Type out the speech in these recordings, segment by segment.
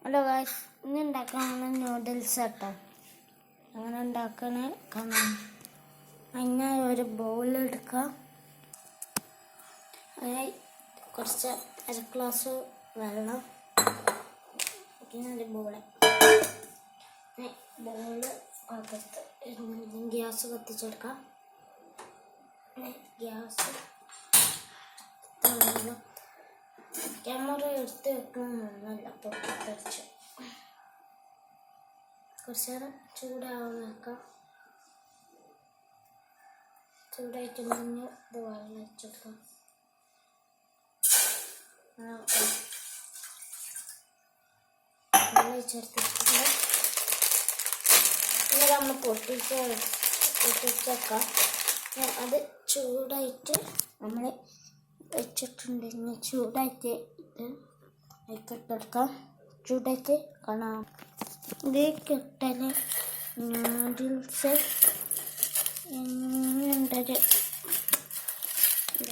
Hello guys, ഇന്ന് ഉണ്ടാക്കാൻ noodles കേട്ടോ. അങ്ങനെ ഉണ്ടാക്കണ കാണാം. അതിനായി ഒരു ബൗളെടുക്കുക. അതിനായി കുറച്ച് അര ഗ്ലാസ് വെള്ളം, പിന്നെ ഒരു ബൗള് ഗ്യാസ് കത്തിച്ചെടുക്കാം. ഗ്യാസ് ക്യാമറ എടുത്ത് വെക്കണമെന്നല്ല, പൊട്ടിത്തെറിച്ച് കുറച്ച് നേരം ചൂടാവാൻ വെക്കാം. ചൂടായിട്ടുണ്ടെങ്കിൽ ഇത് വെള്ളം വെച്ചെടുക്കാം. വെള്ളം വെച്ചെടുത്തിട്ടുണ്ട്. ഇനി നമ്മൾ പൊട്ടിച്ചേക്കാം. അത് ചൂടായിട്ട് നമ്മൾ വെച്ചിട്ടുണ്ടെങ്കിൽ ചൂടായിട്ട് ഇത് ഇട്ടെടുക്കാം. ചൂടായിട്ട് കാണാം. ഇത് കിട്ടൽ നൂഡിൽസ്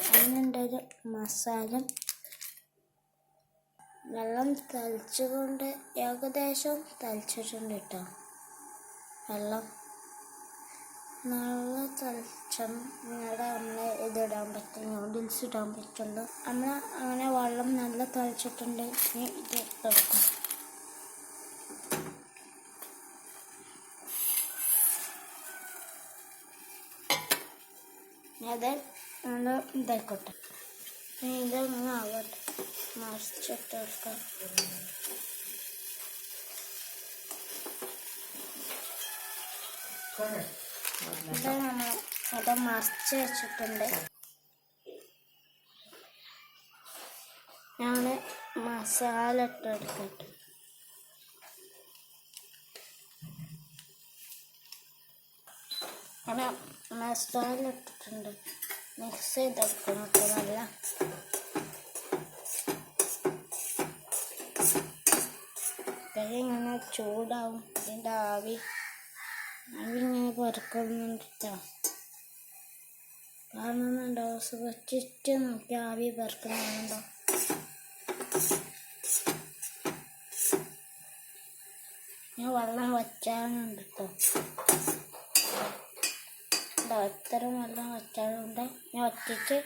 അതിനുണ്ടൊരു മസാല. വെള്ളം തളിച്ചുകൊണ്ട് ഏകദേശം തളിച്ചിട്ടുണ്ട് കേട്ടോ. വെള്ളം നല്ല തളിച്ചണം. ഇവിടെ നമ്മൾ ഇതിടാൻ പറ്റും, നൂഡിൽസ് ഇടാൻ പറ്റുള്ളൂ. നമ്മൾ അങ്ങനെ വെള്ളം നല്ല തളിച്ചിട്ടുണ്ട്. ഇത് എടുക്കാം. അത് നല്ല ഇതായിക്കോട്ടെ. ഇതൊന്നും ആവട്ടെ, മറിച്ചിട്ട് എടുക്കാം. ഇത് നമ്മൾ അത് മറിച്ച് വെച്ചിട്ടുണ്ട്. ഞാൻ മസാല ഇട്ടെടുക്കട്ടെ. അങ്ങനെ മസാല ഇട്ടിട്ടുണ്ട്. മിക്സ് ചെയ്തെടുക്കണം. നല്ല ഇങ്ങനെ ചൂടാവും. ഇതിൻ്റെ ആവി ഇങ്ങനെ പറക്കുന്നുണ്ട് കേട്ടോ. കാണുന്നുണ്ടോ? സുഖിച്ചിട്ട് നോക്കി ആവി പറക്കുന്നുണ്ടോ? ഞാൻ വെള്ളം വച്ചാലുണ്ട് കേട്ടോ. ഇത്തരം വെള്ളം വച്ചാലുണ്ട്. ഞാൻ വറ്റിച്ച്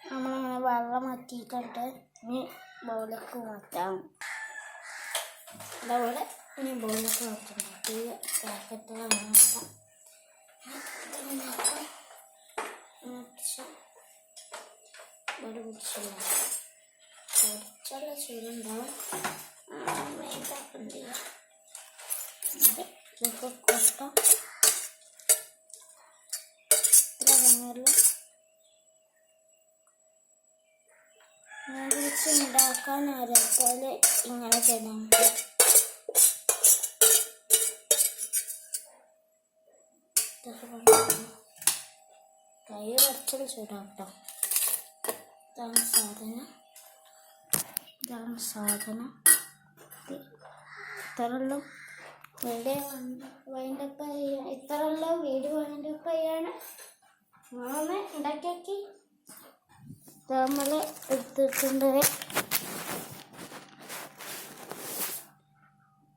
നമ്മളിങ്ങനെ വെള്ളം വറ്റിയിട്ടുണ്ട്. ഇനി ബൗളിലേക്ക് മാറ്റാം. അതുപോലെ ഇനി ബൗളിലേക്ക് മാറ്റുന്നുണ്ട്. ഈ പാക്കറ്റിൽ മാറ്റാം. ഒരു പിടിച്ചില്ല, കുറച്ചുള്ള ചൂടുണ്ടാവും. ഇതാക്കുന്നുണ്ട്. ഇതൊക്കെ കൊട്ടാം. നൂഡിൽസ് ഉണ്ടാക്കാൻ അറിയാത്താൽ ഇങ്ങനെ ചെയ്താൽ മതി. കൈ കുറച്ചൊരു ചൂടാട്ടോ. ഇതാണ് സാധനം. ഇത്രയുള്ളൂ വീഡിയോ വൈൻഡപ്പ് ചെയ്യാൻ. ഇത്രയുള്ളൂ വീഡിയോ വൈൻഡപ്പ് ചെയ്യാണ്. നമ്മളൊന്ന് ഉണ്ടാക്കി നമ്മൾ എടുത്തിട്ടുണ്ട്.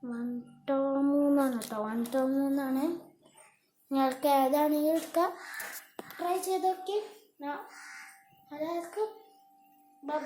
1:3 കേട്ടോ. 1:3. നിങ്ങൾക്ക് ഏതാണെങ്കിൽ എടുക്കാം. ട്രൈ ചെയ്ത് നോക്കി. എല്ലാവർക്കും ബൈ.